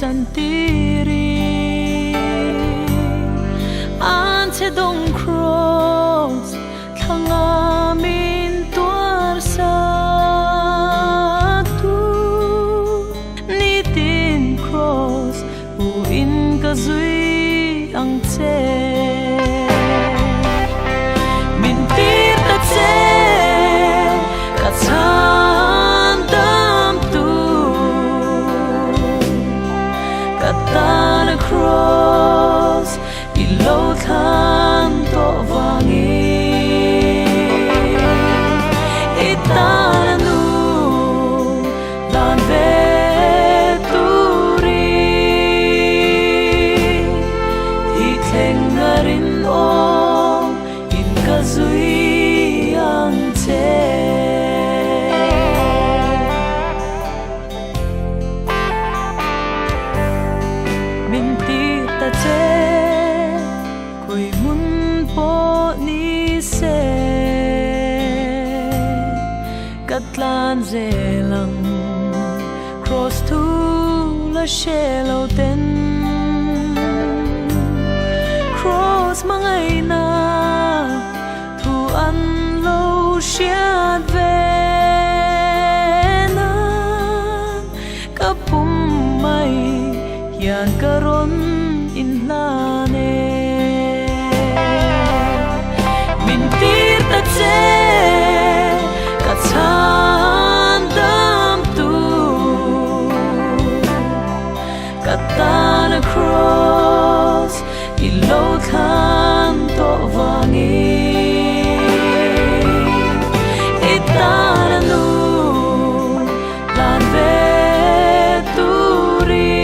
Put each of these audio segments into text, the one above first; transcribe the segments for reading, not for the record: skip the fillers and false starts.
chân tiri an che dong cross thanga min tuar sa tu ni tin cross u in ka zui ang che min tir ta che ka chan dam tu ka tan cross i lo than to vangi i tan nu dan ve tu ri i theng ngarin o in ka zui ang che min tir ta che koi mun po ni se katlan zelang cross tu la shelo ten cross mangai na thu an lo shiat ve na kapum mai yan karon in la ne min tir ta che ka chan dam tu ka tan cross i lo than to vangi i tan nu lan ve tu ri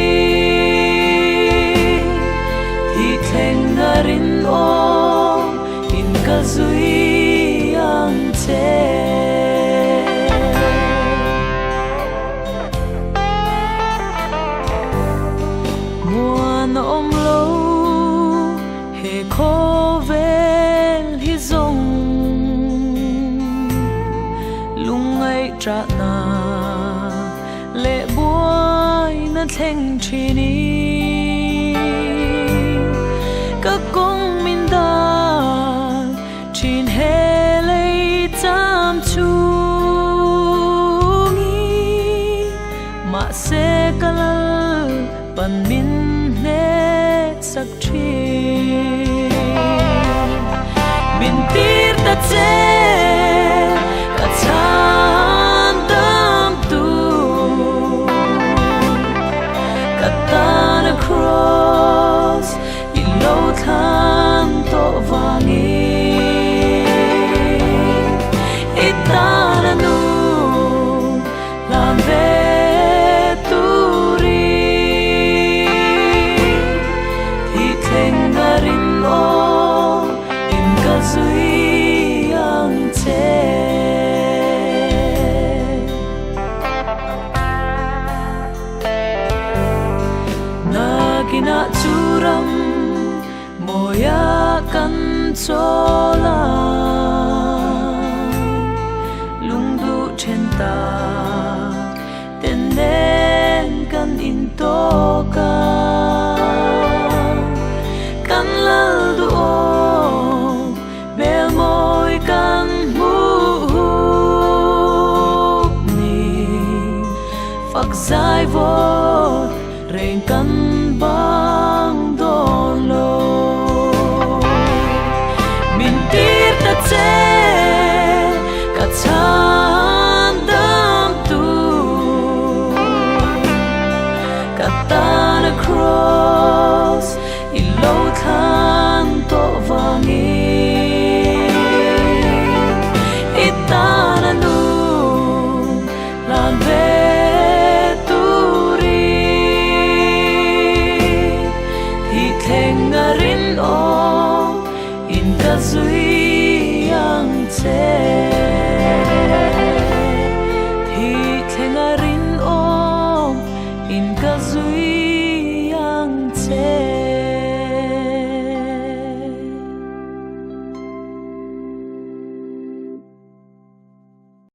i theng ngarin o in ka zui ang che muan om lo he kho vel hi zong lungai tra na le buai na theng chini ka kong min da chin he lei cham chu ngi ma se kalal pan min ne sak thi min tir ta che ka chan dam tu ka tan cross i lo than to vangi i tan nu lan ve tu ri i theng ngarin o in ka zui ang che nagina churam moya kan chola lungdu chen ta ten nen kan in to ka kan lal du o bel moi kan mu ni phak zai vo reng kan bang don lo min tir ta che ka chan dam tu ka tan cross i lo than to vangi i tan nu lan ve tu ri i theng ngarin o in ka zui ang che i theng ngarin